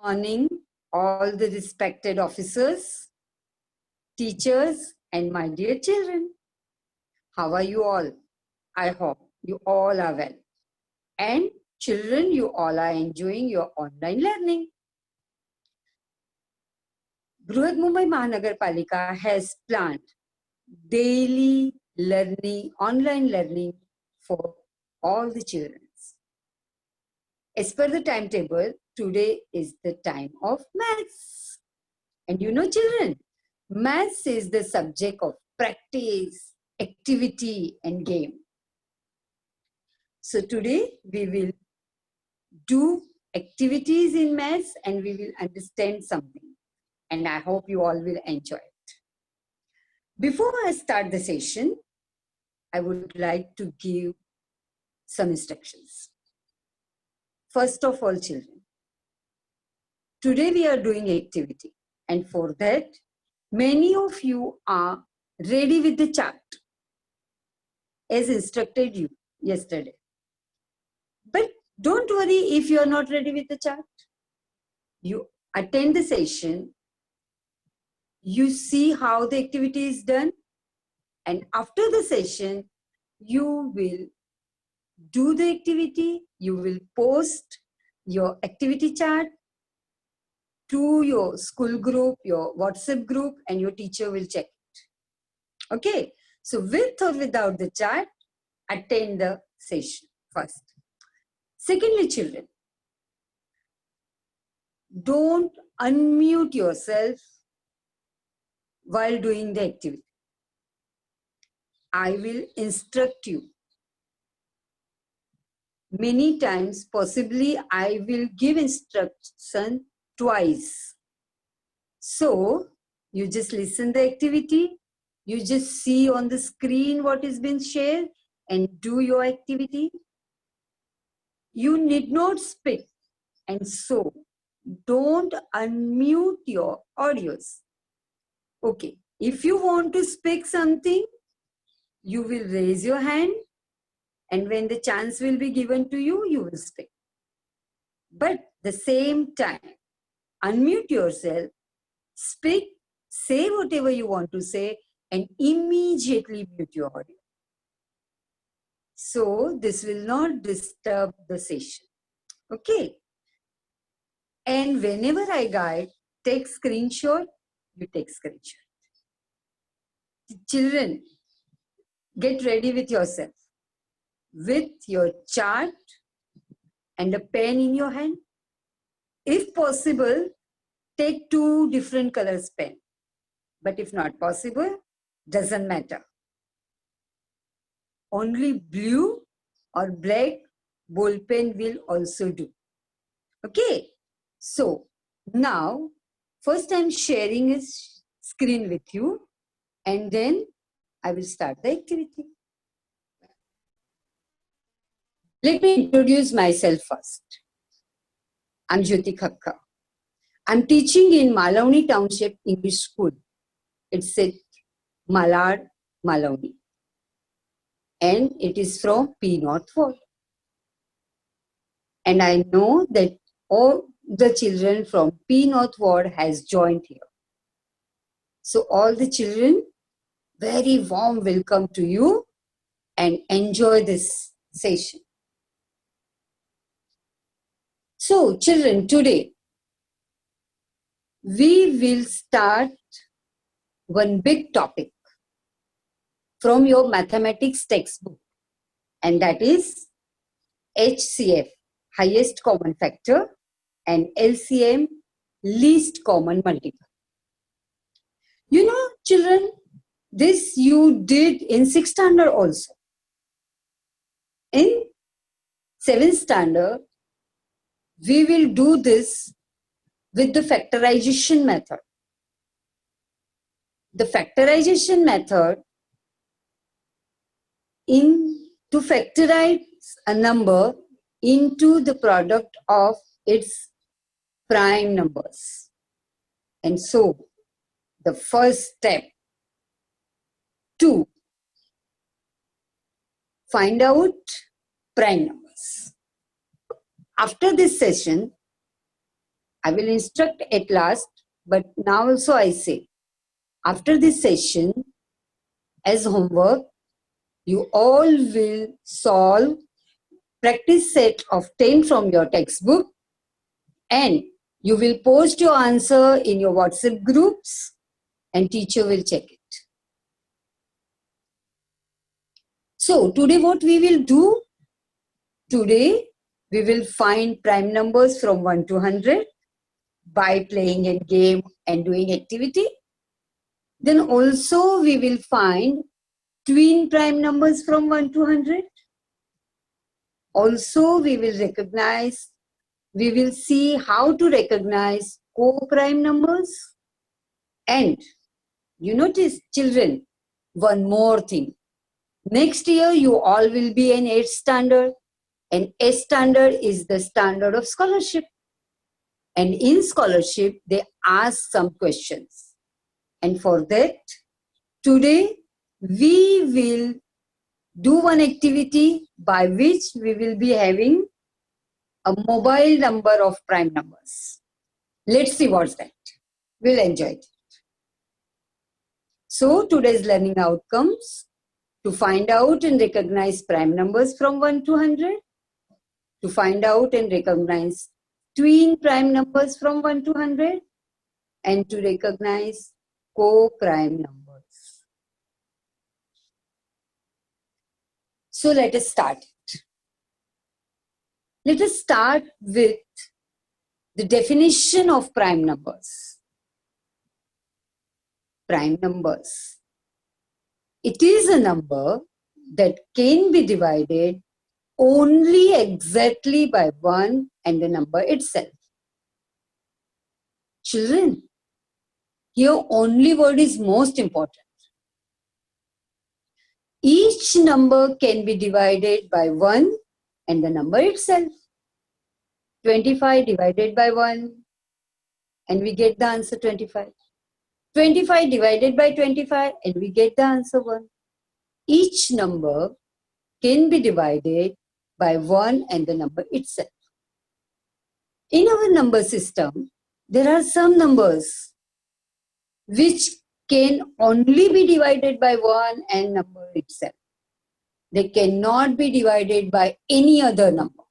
morning, all the respected officers, teachers, and my dear children. How are you all? I hope you all are well. And children, you all are enjoying your online learning. Brihanmumbai Mahanagarpalika has planned daily learning, online learning for all the children. As per the timetable, today is the time of maths. And you know, children, maths is the subject of practice, activity, and game. So today we will do activities in maths and we will understand something. And I hope you all will enjoy it. Before I start the session, I would like to give some instructions. First of all, children, today we are doing activity, and for that, many of you are ready with the chart as instructed you yesterday. But don't worry if you are not ready with the chart. You attend the session, you see how the activity is done, and after the session, you will do the activity, you will post your activity chart to your school group, your WhatsApp group, and your teacher will check it. Okay, so with or without the chart, attend the session first. Secondly, children, don't unmute yourself while doing the activity. I will instruct you. Many times, possibly, I will give instruction twice. So, you just listen the activity, you just see on the screen what is being shared and do your activity. You need not speak, and so don't unmute your audios. Okay, if you want to speak something, you will raise your hand, and when the chance will be given to you, you will speak. But the same time, unmute yourself, speak, say whatever you want to say, and immediately mute your audio. So this will not disturb the session. Okay. And whenever I guide, take screenshot, you take screenshot. Children, get ready with yourself. With your chart and a pen in your hand. If possible, take 2 different colors pen. But if not possible, doesn't matter. Only blue or black ball pen will also do. Okay. So now, first I'm sharing a screen with you, and then I will start the activity. Let me introduce myself first. I'm Jyoti Khakhar. I'm teaching in Malauni Township English School. It's at Malad, Malauni. And it is from P North Ward. And I know that all the children from P North Ward has joined here. So all the children, very warm welcome to you and enjoy this session. So children, today we will start one big topic from your mathematics textbook, and that is HCF, highest common factor, and LCM, least common multiple. You know, children, this you did in 6th standard also. In 7th standard, we will do this with the factorization method. The factorization method, to factorize a number into the product of its prime numbers. And so, the first step to find out prime numbers. After this session, I will instruct at last, but now also I say, after this session, as homework, you all will solve practice set of 10 from your textbook, and you will post your answer in your WhatsApp groups, and teacher will check it. So today what we will do? Today we will find prime numbers from 1 to 100 by playing a game and doing activity. Then also we will find twin prime numbers from 1 to 100. Also we will see how to recognize co-prime numbers. And you notice, children, one more thing. Next year you all will be in 8th standard, and 8th standard is the standard of scholarship. And in scholarship, they ask some questions. And for that, today we will do one activity by which we will be having a mobile number of prime numbers. Let's see what's that. We'll enjoy it. So today's learning outcomes: to find out and recognize prime numbers from 1 to 100, to find out and recognize twin prime numbers from 1 to 100, and to recognize co-prime numbers. So let us start it. Let us start with the definition of prime numbers. Prime numbers. It is a number that can be divided only exactly by 1 and the number itself. Children, here only word is most important. Each number can be divided by 1 and the number itself. 25 divided by 1, and we get the answer 25. 25 divided by 25, and we get the answer 1. Each number can be divided by 1 and the number itself. In our number system, there are some numbers which can only be divided by 1 and number itself. They cannot be divided by any other number.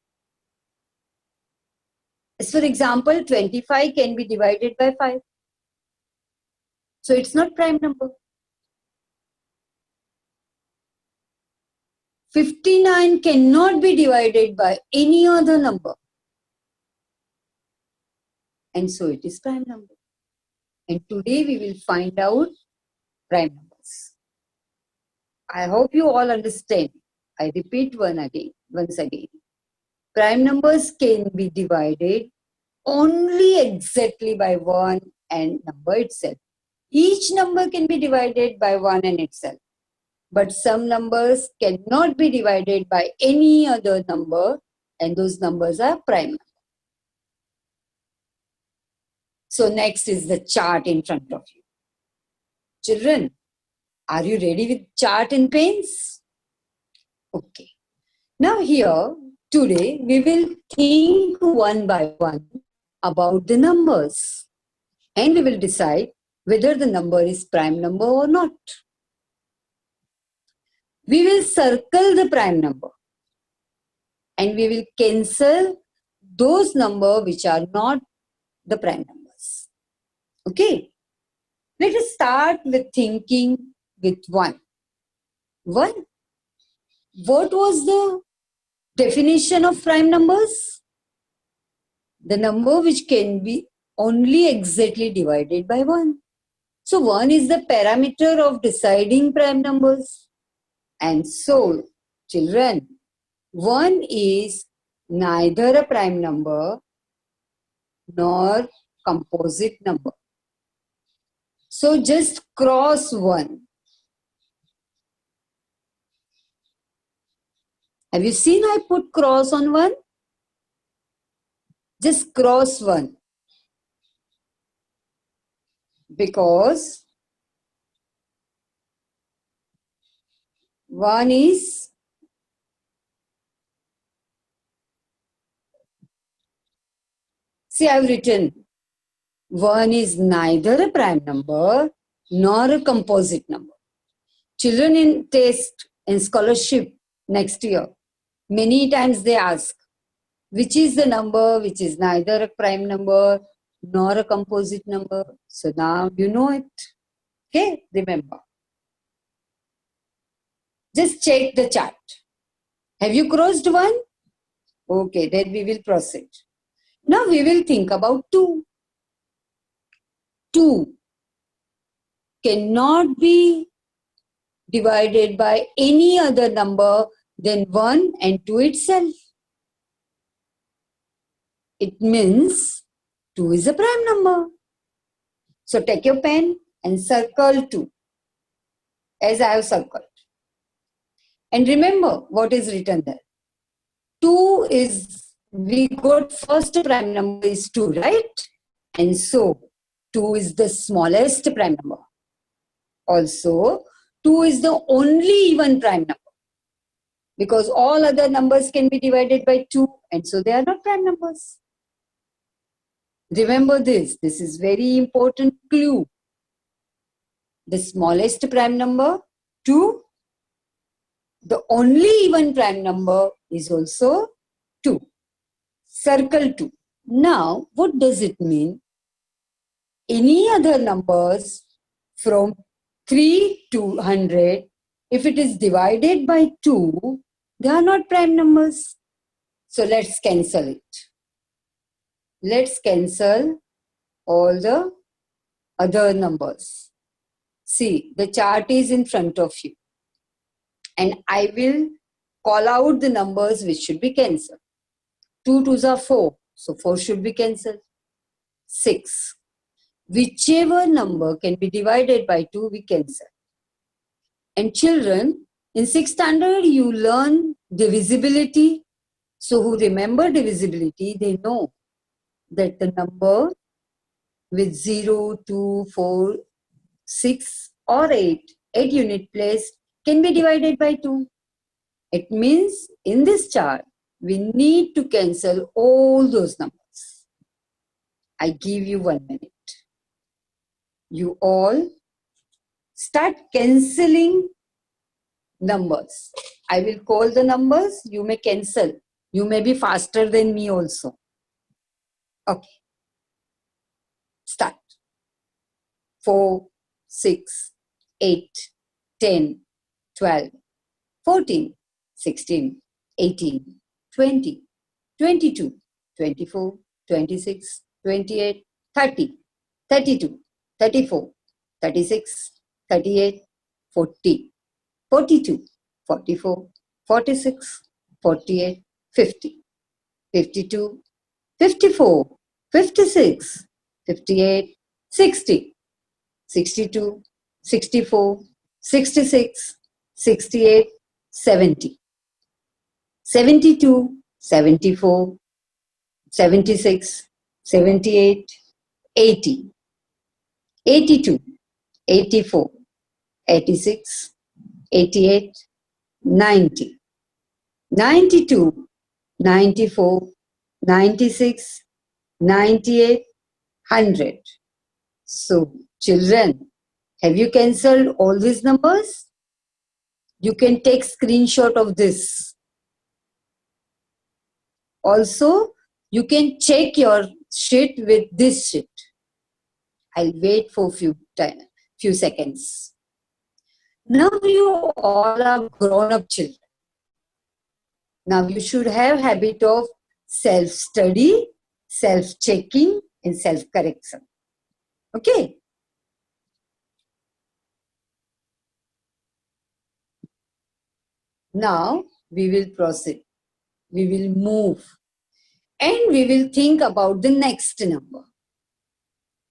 As for example, 25 can be divided by 5. So it's not prime number. 59 cannot be divided by any other number. And so it is prime number. And today we will find out prime numbers. I hope you all understand. I repeat once again. Prime numbers can be divided only exactly by 1 and number itself. Each number can be divided by 1 and itself. But some numbers cannot be divided by any other number, and those numbers are prime numbers. So next is the chart in front of you. Children, are you ready with chart and pens? Okay. Now here, today, we will think one by one about the numbers, and we will decide whether the number is prime number or not. We will circle the prime number, and we will cancel those numbers which are not the prime numbers. Okay? Let us start with thinking with 1. 1. What was the definition of prime numbers? The number which can be only exactly divided by 1. So 1 is the parameter of deciding prime numbers. And so, children, 1 is neither a prime number nor composite number. So just cross 1. Have you seen I put cross on 1? Just cross 1. Because 1 is see, I have written 1 is neither a prime number nor a composite number. Children in test and scholarship next year, many times they ask, which is the number which is neither a prime number nor a composite number? So now you know it. Okay, remember. Just check the chart. Have you crossed 1? Okay, then we will proceed. Now we will think about 2. 2 cannot be divided by any other number than 1 and 2 itself. It means 2 is a prime number. So take your pen and circle 2 as I have circled. And remember what is written there. 2 is, we got first prime number is 2, right? And so 2 is the smallest prime number. Also, 2 is the only even prime number. Because all other numbers can be divided by 2 and so they are not prime numbers. Remember this. This is very important clue. The smallest prime number, 2. The only even prime number is also 2. Circle 2. Now, what does it mean? Any other numbers from 3 to 100, if it is divided by 2, they are not prime numbers. So let's cancel it. Let's cancel all the other numbers. See, the chart is in front of you. And I will call out the numbers which should be cancelled. 2 2s are 4. So 4 should be cancelled. 6. Whichever number can be divided by 2, we cancel. And children, in 6th standard, you learn divisibility. So who remember divisibility, they know that the number with 0, 2, 4, 6 or 8 unit place can be divided by 2. It means in this chart, we need to cancel all those numbers. I give you 1 minute. You all start cancelling numbers. I will call the numbers. You may cancel. You may be faster than me also. Okay. Start. 4, 6, 8, 10, 12, 14, 16, 18, 20, 22, 24, 26, 28, 30, 32, 34, 36, 38, 40, 42, 44, 46, 48, 50, 52, 54, 56, 58, 60, 62, 64, 66, 68, 70, 72, 74, 76, 78, 80, 82, 84, 86, 88, 90, 92, 94, 96, 98, 100. So, children, have you cancelled all these numbers? You can take screenshot of this. Also, you can check your sheet with this sheet. I'll wait for few seconds. Now you all are grown-up children. Now you should have habit of self-study, self-checking, and self-correction. Okay? Now we will proceed. We will move. And we will think about the next number.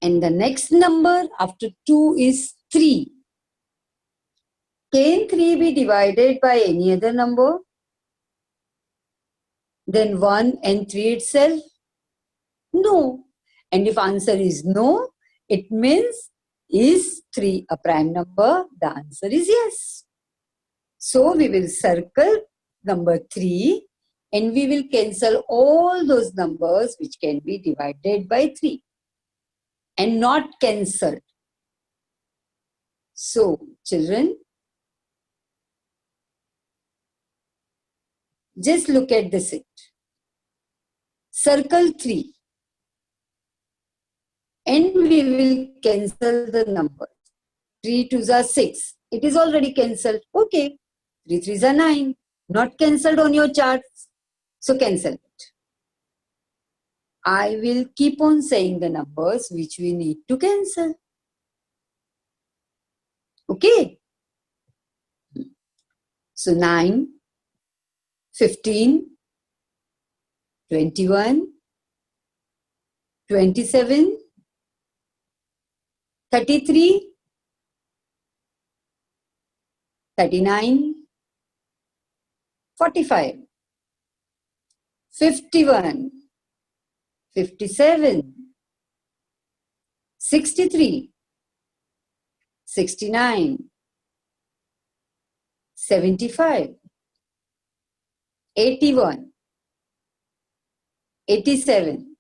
And the next number after 2 is 3. Can 3 be divided by any other number than 1 and 3 itself? No. And if answer is no, it means is 3 a prime number? The answer is yes. So we will circle number 3 and we will cancel all those numbers which can be divided by 3. and not cancelled. So, children, just look at this. Circle 3 and we will cancel the numbers. 3 2s are 6. It is already cancelled. Okay. 3 3s are 9. Not cancelled on your charts. So cancel it. I will keep on saying the numbers which we need to cancel. Okay. So 9, 15, 21, 27, 33, 39, 45, 51, 57, 63, 69, 75, 81, 87,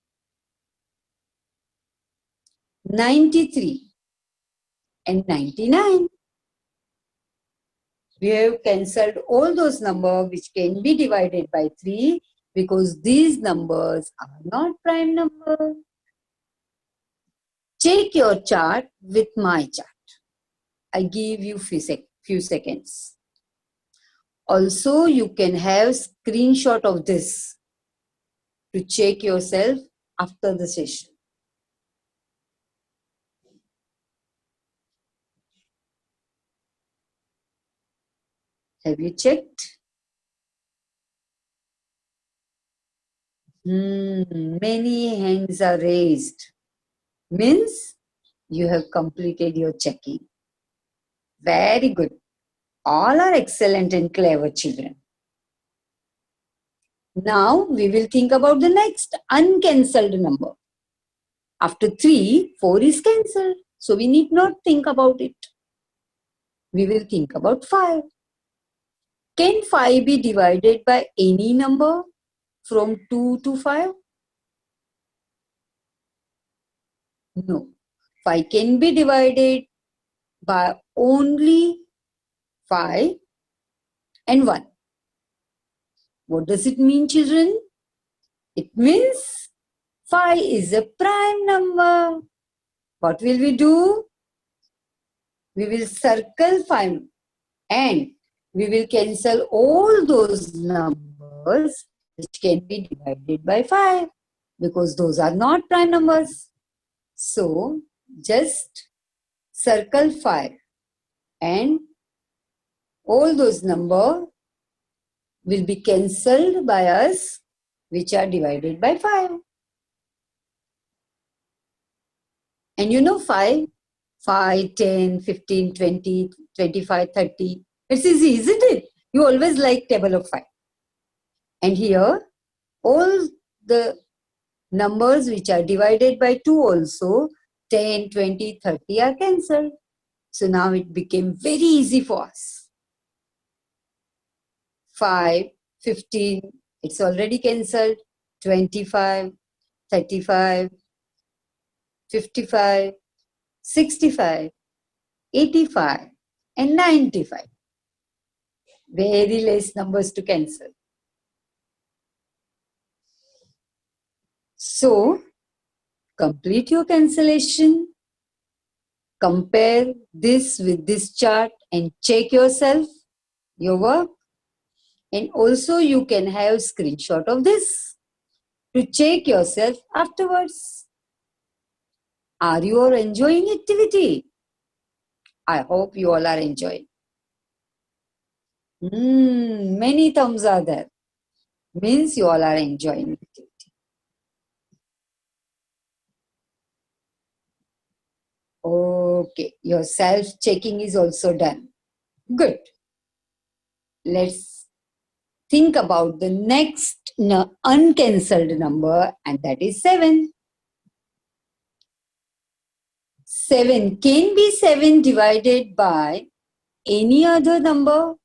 93, and 99. We have cancelled all those numbers which can be divided by 3 because these numbers are not prime numbers. Check your chart with my chart. I give you few seconds. Also, you can have screenshot of this to check yourself after the session. Have you checked? Many hands are raised. Means you have completed your checking. Very good. All are excellent and clever children. Now we will think about the next uncancelled number. After 3, 4 is cancelled. So we need not think about it. We will think about 5. Can 5 be divided by any number from 2 to 5? No. 5 can be divided by only 5 and 1. What does it mean, children? It means 5 is a prime number. What will we do? We will circle 5 and we will cancel all those numbers which can be divided by 5 because those are not prime numbers. So, just circle 5 and all those numbers will be cancelled by us which are divided by 5. And you know 5, 10, 15, 20, 25, 30. It's easy, isn't it? You always like table of 5. And here, all the numbers which are divided by 2 also, 10, 20, 30 are cancelled. So now it became very easy for us. 5, 15, it's already cancelled. 25, 35, 55, 65, 85, and 95. Very less numbers to cancel. So, complete your cancellation. Compare this with this chart and check yourself, your work. And also you can have screenshot of this to check yourself afterwards. Are you all enjoying activity? I hope you all are enjoying. Many thumbs are there. Means you all are enjoying activity. Okay, your self-checking is also done. Good. Let's think about the next uncancelled number, and that is 7. 7. Can be 7 divided by any other number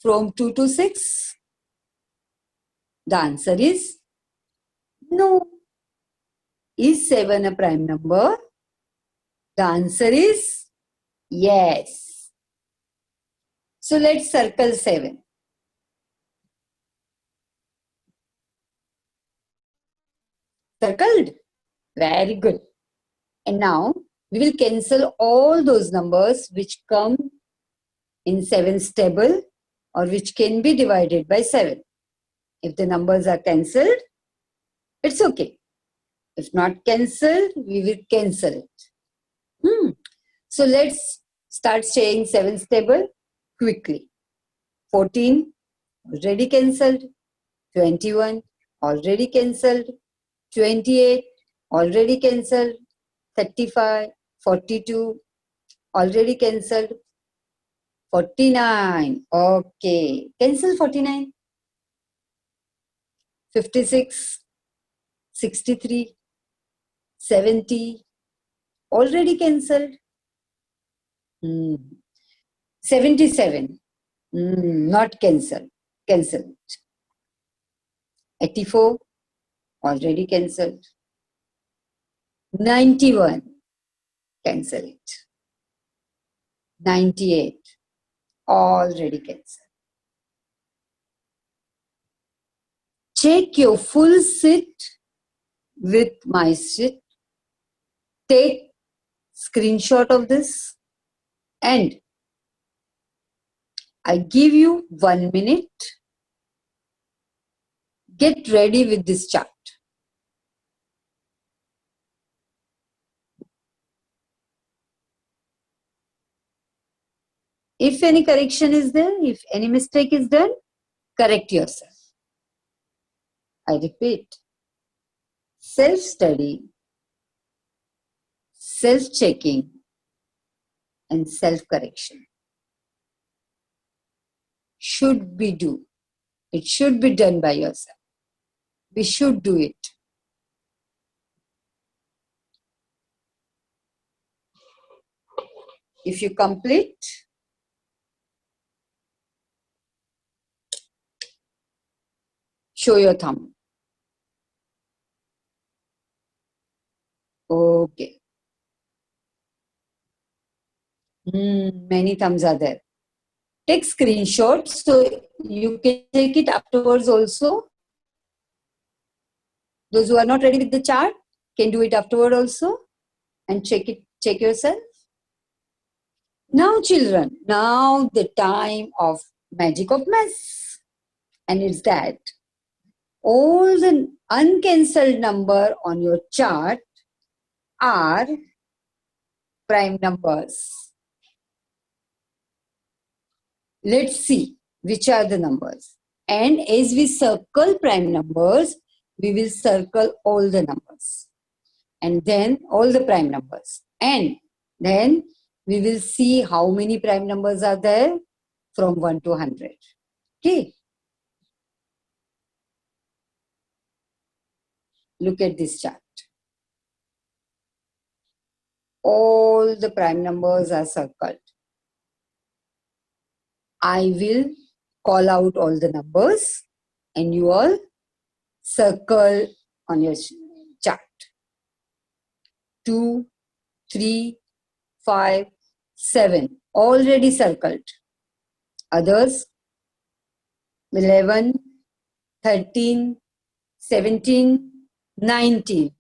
from 2 to 6? The answer is no. Is 7 a prime number? The answer is yes. So let's circle 7. Circled? Very good. And now we will cancel all those numbers which come in 7's table or which can be divided by 7. If the numbers are cancelled, it's okay. If not cancelled, we will cancel it. So let's start saying 7's table quickly. 14, already cancelled. 21, already cancelled. 28, already cancelled. 35, 42, already cancelled. 49, okay, cancel 49. 56, 63, 70, already cancelled. 77, not cancelled, cancelled. 84, already cancelled. 91, cancel it. 98, already cancelled. Check your full sit with my sit. Take screenshot of this and I give you 1 minute. Get ready with this chart. If any correction is there, if any mistake is done, correct yourself. I repeat, self-study, self-checking, and self-correction should be do. It should be done by yourself. We should do it. If you complete, show your thumb. Okay. Many thumbs are there. Take screenshots so you can take it afterwards also. Those who are not ready with the chart can do it afterward also and check yourself. Now children, now the time of magic of maths. And it's that all the uncancelled number on your chart are prime numbers. Let's see which are the numbers. And as we circle prime numbers, we will circle all the numbers. And then all the prime numbers. And then we will see how many prime numbers are there from 1 to 100. Okay. Look at this chart. All the prime numbers are circled. I will call out all the numbers and you all circle on your chart. 2, 3, 5, 7, already circled. Others, 11, 13, 17, 19.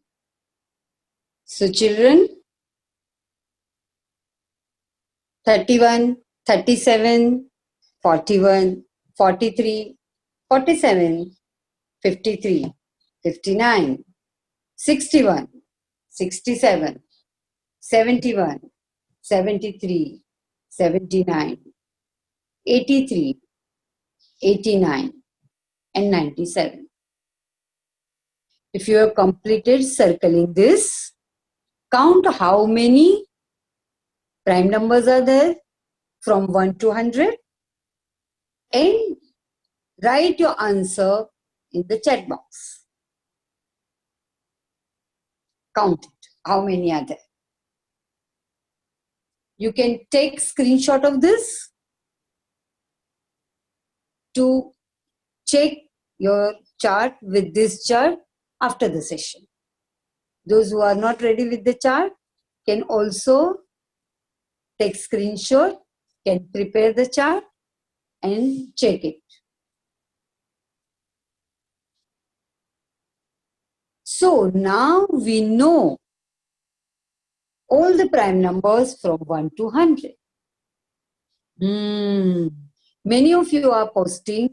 So children, 31, 37, 41, 43, 47, 53, 59, 61, 67, 71, 73, 79, 83, 89, and 97. If you have completed circling this, count how many prime numbers are there from 1 to 100 and write your answer in the chat box. Count it. How many are there? You can take screenshot of this to check your chart with this chart after the session. Those who are not ready with the chart can also take screenshot, can prepare the chart and check it. So now we know all the prime numbers from 1 to 100. Many of you are posting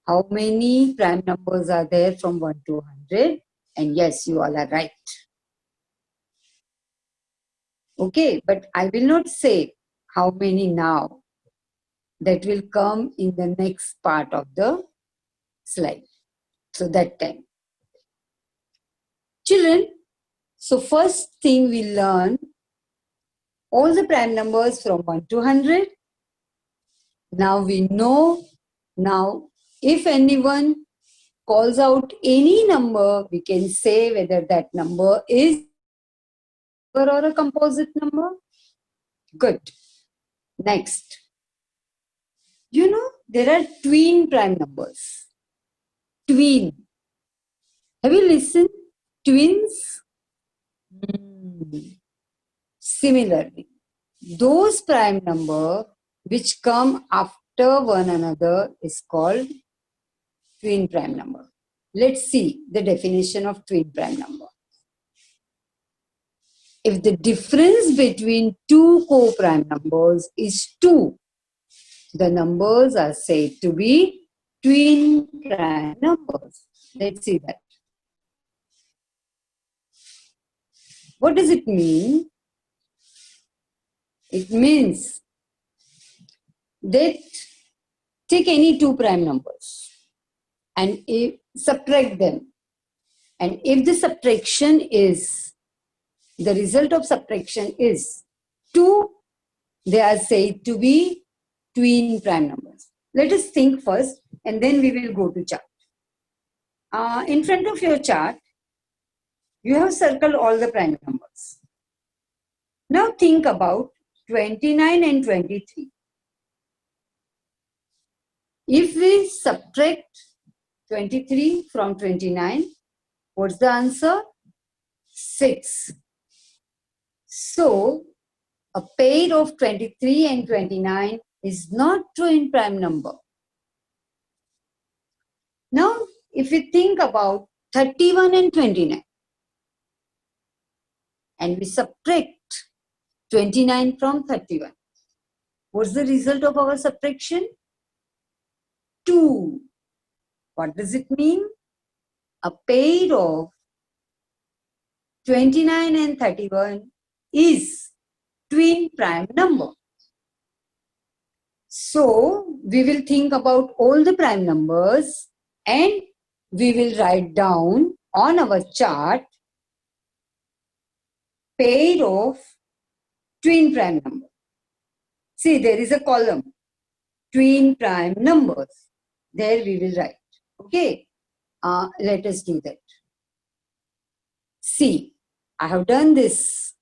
how many prime numbers are there from 1 to 100. And yes, you all are right. Okay, but I will not say how many now. That will come in the next part of the slide. So that time. Children, so first thing we learn all the prime numbers from 1 to 100. Now we know, now if anyone calls out any number, we can say whether that number is or a composite number. Good. Next. You know, there are twin prime numbers. Twin. Have you listened? Twins? Similarly, those prime number which come after one another is called twin prime number. Let's see the definition of twin prime number. If the difference between two co-prime numbers is 2, the numbers are said to be twin prime numbers. Let's see that. What does it mean? It means that take any two prime numbers and subtract them. And if the subtraction is, the result of subtraction is 2, they are said to be twin prime numbers. Let us think first and then we will go to chart. In front of your chart, you have circled all the prime numbers. Now think about 29 and 23. If we subtract 23 from 29, what's the answer? 6. So, a pair of 23 and 29 is not twin prime number. Now, if we think about 31 and 29, and we subtract 29 from 31, what's the result of our subtraction? 2. What does it mean? A pair of 29 and 31 is twin prime number. So, we will think about all the prime numbers and we will write down on our chart pair of twin prime number. See, there is a column, twin prime numbers. There we will write. Okay, let us do that. See, I have done this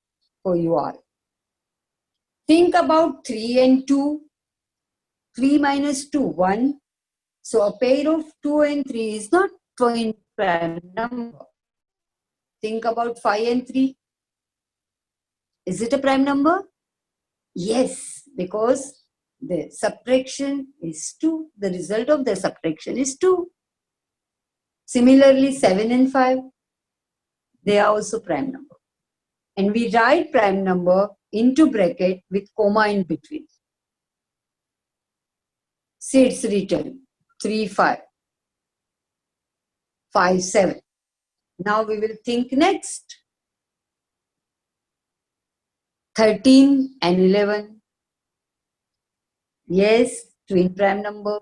for you all. Think about 3 and 2. 3 minus 2, 1. So a pair of 2 and 3 is not twin prime number. Think about 5 and 3. Is it a prime number? Yes, because the subtraction is 2. The result of the subtraction is 2. Similarly, 7 and 5, they are also prime number. And we write prime number into bracket with comma in between. See, it's written 3, 5, 5, 7. Now we will think next. 13 and 11. Yes, twin prime number.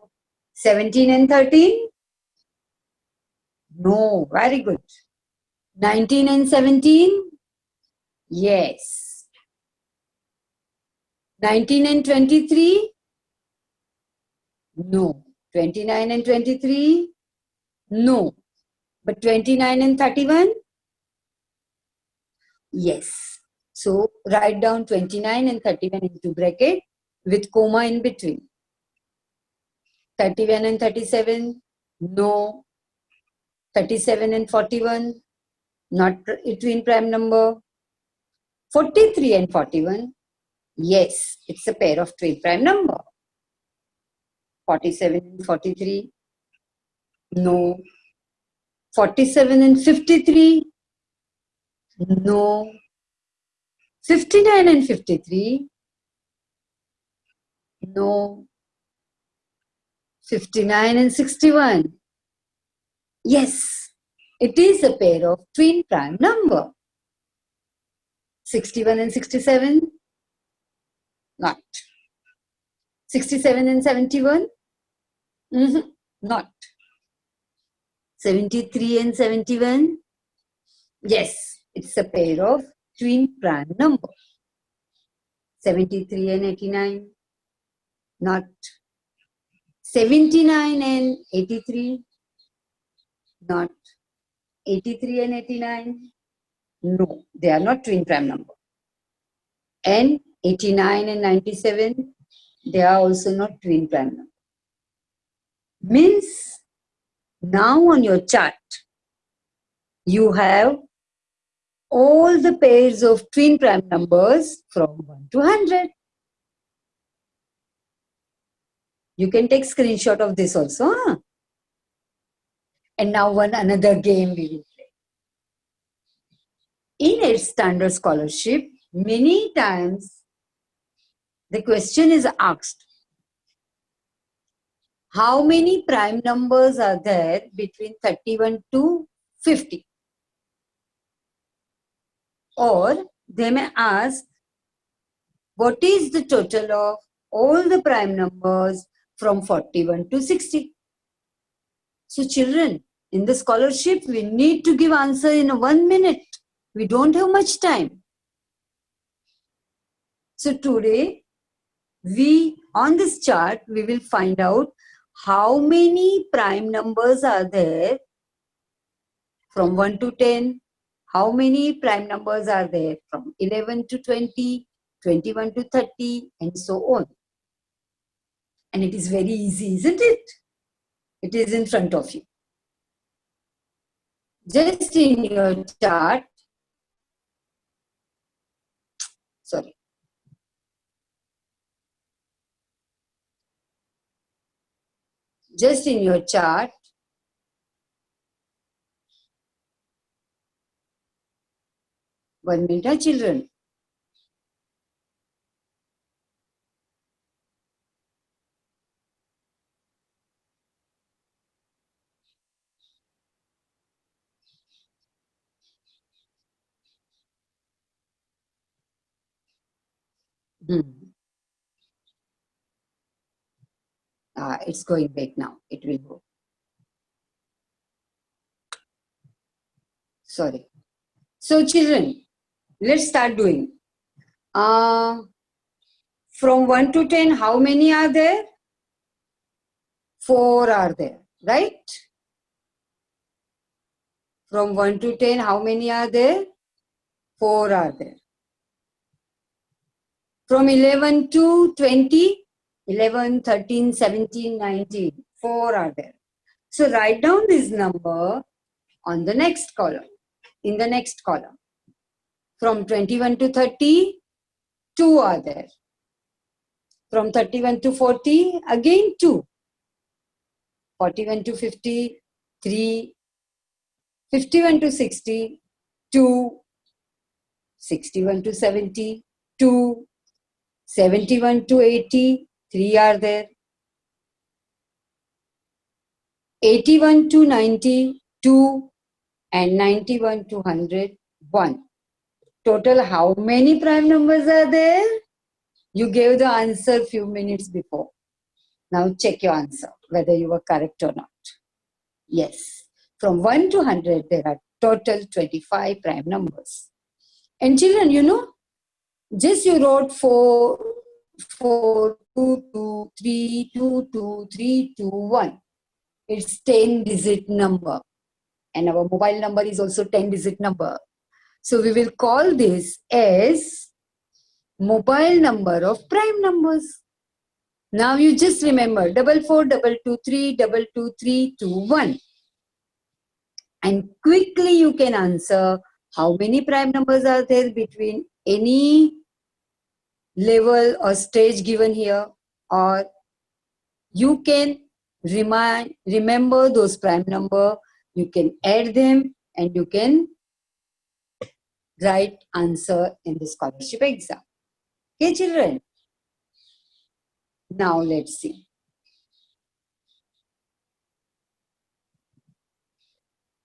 17 and 13. No, very good. 19 and 17. Yes. 19 and 23. No. 29 and 23. No. But 29 and 31. Yes. So write down 29 and 31 into bracket with comma in between. 31 and 37. No. 37 and 41. Not a twin prime number. 43 and 41. Yes, it's a pair of twin prime number. 47 and 43. No. 47 and 53. No. 59 and 53. No. 59 and 61. Yes, it is a pair of twin prime number. 61 and 67. Not. 67 and 71. Not. 73 and 71. Yes, it's a pair of twin prime number. 73 and 89. Not. 79 and 83. Not. 83 and 89. No, they are not twin prime number. And 89 and 97, they are also not twin prime number. Means now on your chart, you have all the pairs of twin prime numbers from 1 to 100. You can take screenshot of this also. Huh? And now another game we will play. In a standard scholarship, many times the question is asked, how many prime numbers are there between 31 to 50? Or they may ask, what is the total of all the prime numbers from 41 to 60? So children, in the scholarship, we need to give answer in 1 minute. We don't have much time. So today, on this chart, we will find out how many prime numbers are there from 1 to 10. How many prime numbers are there from 11 to 20, 21 to 30, and so on. And it is very easy, isn't it? It is in front of you. Just in your chart, sorry. Just in your chart, one minute, children. It's going back now. It will go. Sorry. So children, let's start doing. From 1 to 10, how many are there? 4 are there, right? From 1 to 10, how many are there? 4 are there. From 11 to 20, 11, 13, 17, 19, 4 are there. So write down this number on the next column, in the next column. From 21 to 30, 2 are there. From 31 to 40, again 2. 41 to 50, 3. 51 to 60, 2. 61 to 70, 2. 71 to 80, 3 are there. 81 to 90, 2. And 91 to 100, 1. Total, how many prime numbers are there? You gave the answer few minutes before. Now check your answer, whether you were correct or not. Yes. From 1 to 100, there are total 25 prime numbers. And children, you know, just you wrote 4, 4, 2, 2, 3, 2, 2, 3, 2, 1. It's 10-digit number. And our mobile number is also 10-digit number. So we will call this as mobile number of prime numbers. Now you just remember 44, 223, 223, 21. And quickly you can answer How many prime numbers are there between any level or stage given here? Or you can remember those prime number, you can add them, and you can write answer in the scholarship exam. Okay, children? Now let's see.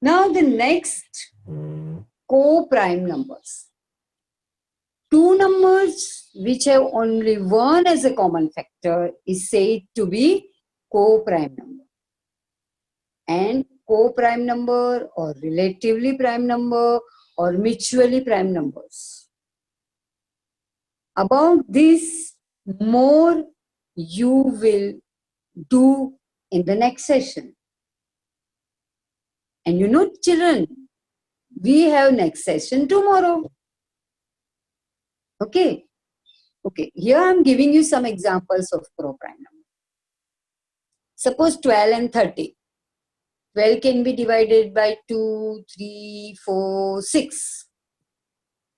Now the next co-prime numbers. Two numbers which have only one as a common factor is said to be co-prime number. And co-prime number or relatively prime number or mutually prime numbers. About this, more you will do in the next session. And you know, children, we have next session tomorrow. Okay. Okay. Here I am giving you some examples of co-prime number. Suppose 12 and 30. 12 can be divided by 2, 3, 4, 6.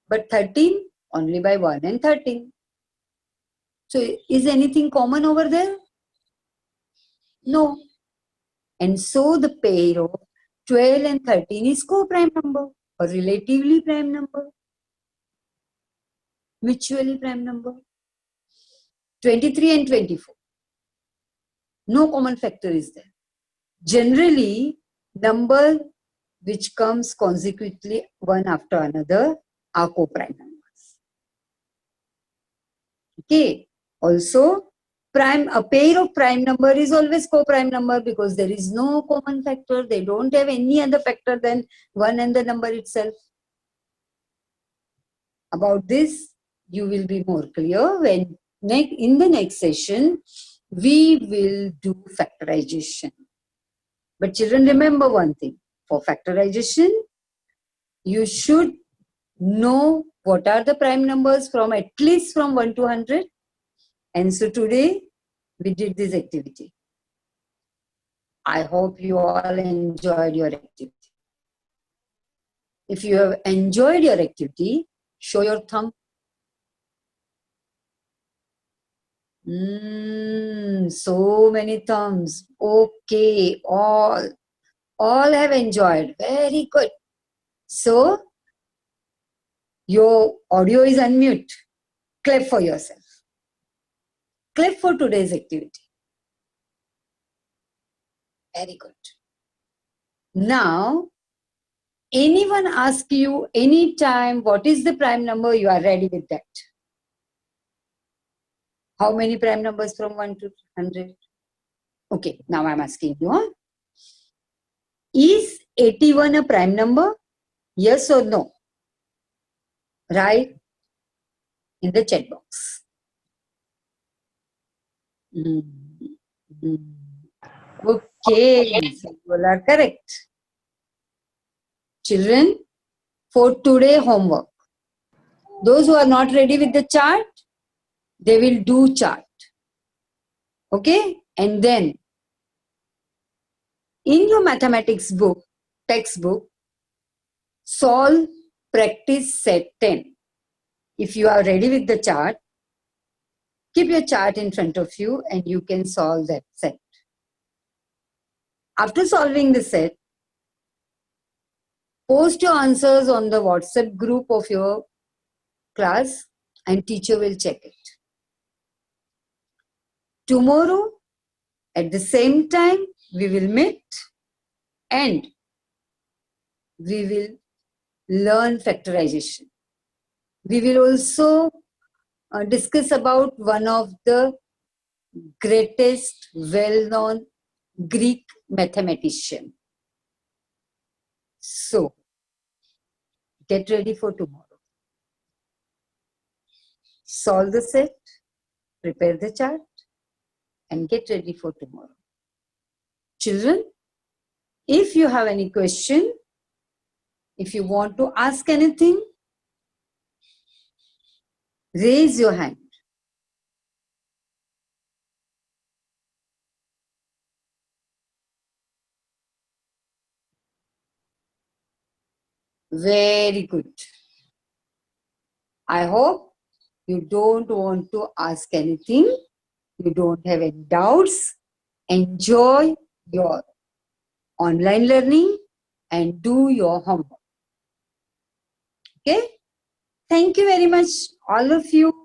But 13 only by 1 and 13. So is anything common over there? No. And so the pair of 12 and 13 is co-prime number or relatively prime number, mutually prime number. 23 and 24. No common factor is there. Generally, number which comes consecutively one after another are co-prime numbers. Okay. Also, a pair of prime number is always co-prime number because there is no common factor. They don't have any other factor than one and the number itself. About this, you will be more clear when in the next session, we will do factorization. But children, remember one thing. For factorization, you should know what are the prime numbers from at least from 1 to 100. And so today, we did this activity. I hope you all enjoyed your activity. If you have enjoyed your activity, show your thumb. So many thumbs. Okay, all have enjoyed. Very good. So, your audio is unmute. Clap for yourself. Clap for today's activity. Very good. Now, anyone ask you anytime what is the prime number, you are ready with that. How many prime numbers from 1 to 100? Okay, now I'm asking you. Huh? Is 81 a prime number? Yes or no? Write in the chat box. Okay, so you all are correct. Children, for today homework, those who are not ready with the chart, they will do chart. Okay? And then, in your mathematics book, textbook, solve practice set 10. If you are ready with the chart, keep your chart in front of you and you can solve that set. After solving the set, post your answers on the WhatsApp group of your class and teacher will check it. Tomorrow, at the same time, we will meet and we will learn factorization. We will also discuss about one of the greatest well-known Greek mathematician. So, get ready for tomorrow. Solve the set, prepare the chart, and get ready for tomorrow. Children, if you have any question, if you want to ask anything, raise your hand. Very good. I hope you don't want to ask anything. You don't have any doubts. Enjoy your online learning and do your homework. Okay? Thank you very much, all of you.